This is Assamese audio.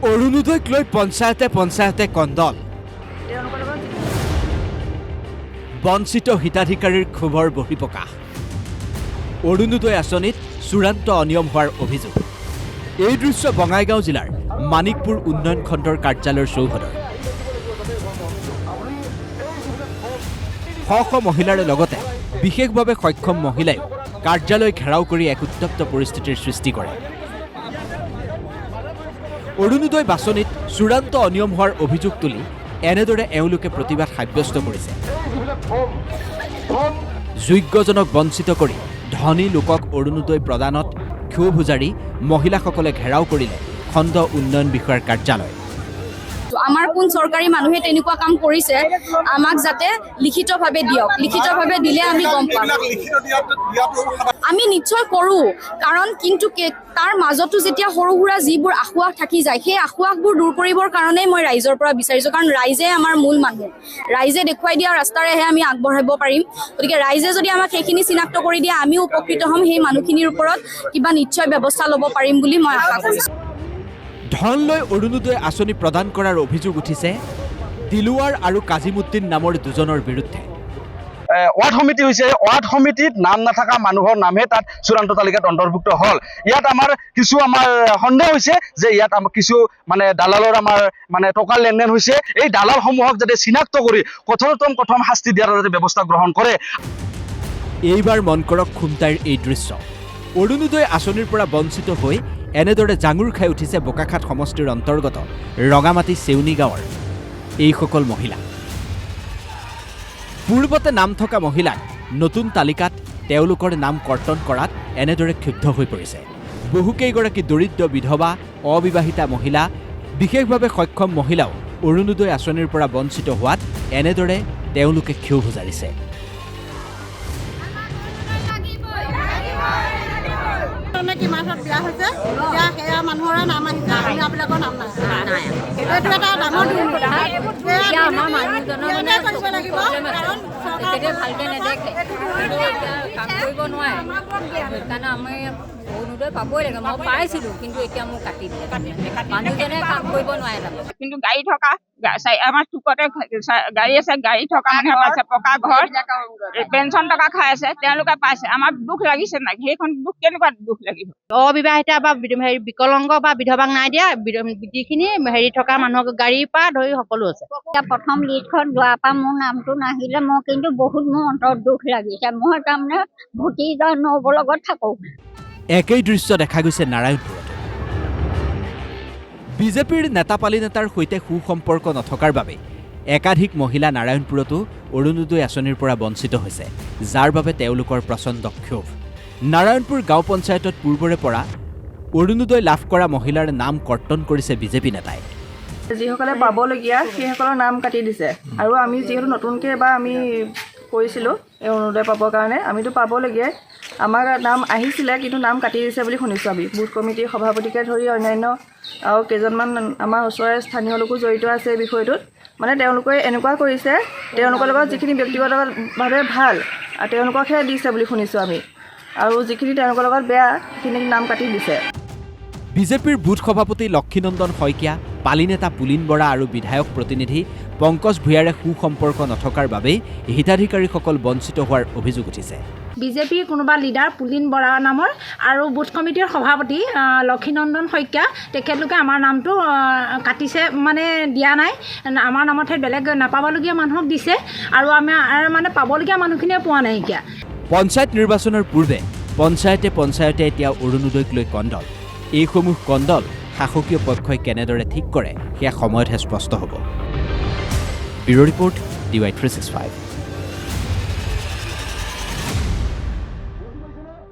অৰুণোদয়ক লৈ পঞ্চায়তে কন্দল। বঞ্চিত হিতাধিকাৰীৰ ক্ষোভৰ বহিঃপ্ৰকাশ। অৰুণোদয় আঁচনিত চূড়ান্ত অনিয়ম হোৱাৰ অভিযোগ। এই দৃশ্য বঙাইগাঁও জিলাৰ মানিকপুৰ উন্নয়ন খণ্ডৰ কাৰ্যালয়ৰ চৌহদৰ। শ মহিলাৰ লগতে বিশেষভাৱে সক্ষম মহিলাইও কাৰ্যালয় ঘেৰাও কৰি এক উত্তপ্ত পৰিস্থিতিৰ সৃষ্টি কৰে। অৰুণোদয় বাছনিত চূড়ান্ত অনিয়ম হোৱাৰ অভিযোগ তুলি এনেদৰে এওঁলোকে প্ৰতিবাদ সাব্যস্ত কৰিছে। যোগ্যজনক বঞ্চিত কৰি ধনী লোকক অৰুণোদয় প্ৰদানত ক্ষোভ উজাৰি মহিলাসকলে ঘেৰাও কৰিলে খণ্ড উন্নয়ন বিষয়াৰ কাৰ্যালয়। আমাৰ কোন চৰকাৰী মানুহে তেনেকুৱা কাম কৰিছে আমাক যাতে লিখিতভাৱে দিয়ক। লিখিতভাৱে দিলে আমি গম পাম। আমি নিশ্চয় কৰোঁ, কাৰণ কিন্তু তাৰ মাজতো যেতিয়া সৰু সুৰা যিবোৰ আঁসোৱাহ থাকি যায়, সেই আঁসোৱাহবোৰ দূৰ কৰিবৰ কাৰণেই মই ৰাইজৰ পৰা বিচাৰিছোঁ। কাৰণ ৰাইজে আমাৰ মূল মানুহ, ৰাইজে দেখুৱাই দিয়া ৰাস্তাৰেহে আমি আগবঢ়াব পাৰিম। গতিকে ৰাইজে যদি আমাক সেইখিনি চিনাক্ত কৰি দিয়ে, আমিও উপকৃত হ'ম। সেই মানুহখিনিৰ ওপৰত কিবা নিশ্চয় ব্যৱস্থা ল'ব পাৰিম বুলি মই আশা কৰিছোঁ। ধন লৈ অৰুণোদয় আঁচনি প্ৰদান কৰাৰ অভিযোগ উঠিছে দিলৱাৰ আৰু কাজিমুদ্দিন নামৰ দুজনৰ বিৰুদ্ধে। ৱাৰ্ড সমিতি হৈছে, ৱাৰ্ড সমিতিত নাম নাথাকা মানুহৰ নামহে তাত চূড়ান্ত তালিকাত অন্তৰ্ভুক্ত হ'ল। ইয়াত আমাৰ সন্দেহ হৈছে যে ইয়াত কিছু দালালৰ টকাৰ লেনদেন হৈছে। এই দালালসমূহক যাতে চিনাক্ত কৰি কঠোৰতম শাস্তি দিয়াৰ যাতে ব্যৱস্থা গ্ৰহণ কৰে। এইবাৰ মন কৰক খুমটাইৰ এই দৃশ্য। অৰুণোদয় আঁচনিৰ পৰা বঞ্চিত হৈ এনেদৰে জাঙুৰ খাই উঠিছে বোকাখাট সমষ্টিৰ অন্তৰ্গত ৰঙামাটি চেউনি গাঁৱৰ এইসকল মহিলা। পূৰ্বতে নাম থকা মহিলাক নতুন তালিকাত তেওঁলোকৰ নাম কৰ্তন কৰাত এনেদৰে ক্ষুব্ধ হৈ পৰিছে। বহুকেইগৰাকী দৰিদ্ৰ বিধৱা, অবিবাহিতা মহিলা, বিশেষভাৱে সক্ষম মহিলাও অৰুণোদয় আঁচনিৰ পৰা বঞ্চিত হোৱাত এনেদৰে তেওঁলোকে ক্ষোভ উজাৰিছে। কিমানত বিয়া হৈছে, এতিয়া সেয়া মানুহৰ নাম আহিছে, আপোনালোকৰ নাম নাই। এইটো এটা ডাঙৰ কৰিব লাগিব, কাৰণ চৰকাৰে ভালকৈ নেদেখে, কাম কৰিব নোৱাৰে। সেইকাৰণে আমি অৰুণোদয় পাবই লাগে। মই পাইছিলোঁ, কিন্তু এতিয়া মোক কাটি দিলে। মানুহজনে কাম কৰিব নোৱাৰে তাৰমানে। কিন্তু গাড়ী থকা আমাৰ চুকতে গাড়ী আছে, গাড়ী থকা মানুহে পাইছে, পকা ঘৰ, পেঞ্চন টকা খাই আছে, তেওঁলোকে পাইছে। আমাৰ দুখ লাগিছে নাই? সেইখন দুখ কেনেকুৱা দুখ লাগিব? অবিবাহিতা বা বিকলাংগ বা বিধৱাক নাই দিয়া, যিখিনি থকা মানুহক গাড়ীৰ পৰা ধৰি সকলো আছে। প্ৰথম লিষ্টখন যোৱাৰ পৰা মোৰ নামটো নাহিলে মই কিন্তু বহুত মোৰ অন্তৰত দুখ লাগিছে। মই তাৰমানে ভতিজা নবৌৰ লগত থাকোঁ। একেই দৃশ্য দেখা গৈছে নাৰায়ণপুৰত। বিজেপিৰ নেতাপালি নেতাৰ সৈতে সুসম্পৰ্ক নথকাৰ বাবে একাধিক মহিলা নাৰায়ণপুৰতো অৰুণোদয় আঁচনিৰ পৰা বঞ্চিত হৈছে, যাৰ বাবে তেওঁলোকৰ প্ৰচণ্ড ক্ষোভ। নাৰায়ণপুৰ গাঁও পঞ্চায়তত পূৰ্বৰে পৰা অৰুণোদয় লাভ কৰা মহিলাৰ নাম কৰ্তন কৰিছে বিজেপি নেতাই। যিসকলে পাবলগীয়া সেইসকলৰ নাম কাটি দিছে। আৰু আমি যিহেতু নতুনকৈ এবাৰ আমি কৰিছিলোঁ এই অৰুণোদয় পাবৰ কাৰণে, আমিতো পাবলগীয়াই। আমাৰ নাম আহিছিলে, কিন্তু নাম কাটি দিছে বুলি শুনিছোঁ আমি। বুথ কমিটিৰ সভাপতিকে ধৰি অন্যান্য আৰু কেইজনমান আমাৰ ওচৰৰে স্থানীয় লোকো জড়িত আছে এই বিষয়টোত। তেওঁলোকে এনেকুৱা কৰিছে, তেওঁলোকৰ লগত যিখিনি ব্যক্তিগতভাৱে ভাল তেওঁলোককহে দিছে বুলি শুনিছোঁ আমি, আৰু যিখিনি তেওঁলোকৰ লগত বেয়া সেইখিনিক নাম কাটি দিছে। বিজেপিৰ বুথ সভাপতি লক্ষীনন্দন শইকীয়া, পালি নেতা পুলিন বৰা আৰু বিধায়ক প্ৰতিনিধি পংকজ ভূঞাৰে সুসম্পৰ্ক নথকাৰ বাবেই হিতাধিকাৰীসকল বঞ্চিত হোৱাৰ অভিযোগ উঠিছে। বিজেপিৰ কোনোবা লিডাৰ পুলিন বৰা নামৰ আৰু বুথ কমিটিৰ সভাপতি লক্ষীনন্দন শইকীয়া, তেখেতলোকে আমাৰ নামটো কাটিছে, দিয়া নাই। আমাৰ নামতহে বেলেগ নাপাবলগীয়া মানুহক দিছে, আৰু আমাৰ পাবলগীয়া মানুহখিনিয়ে পোৱা নাইকিয়া। পঞ্চায়ত নিৰ্বাচনৰ পূৰ্বে পঞ্চায়তে এতিয়া অৰুণোদয়ক লৈ কণ্ডল। এইসমূহ কণ্ডল শাসকীয় পক্ষই কেনেদৰে ঠিক কৰে সেয়া সময়তহে স্পষ্ট হ'ব। Bureau report DY365।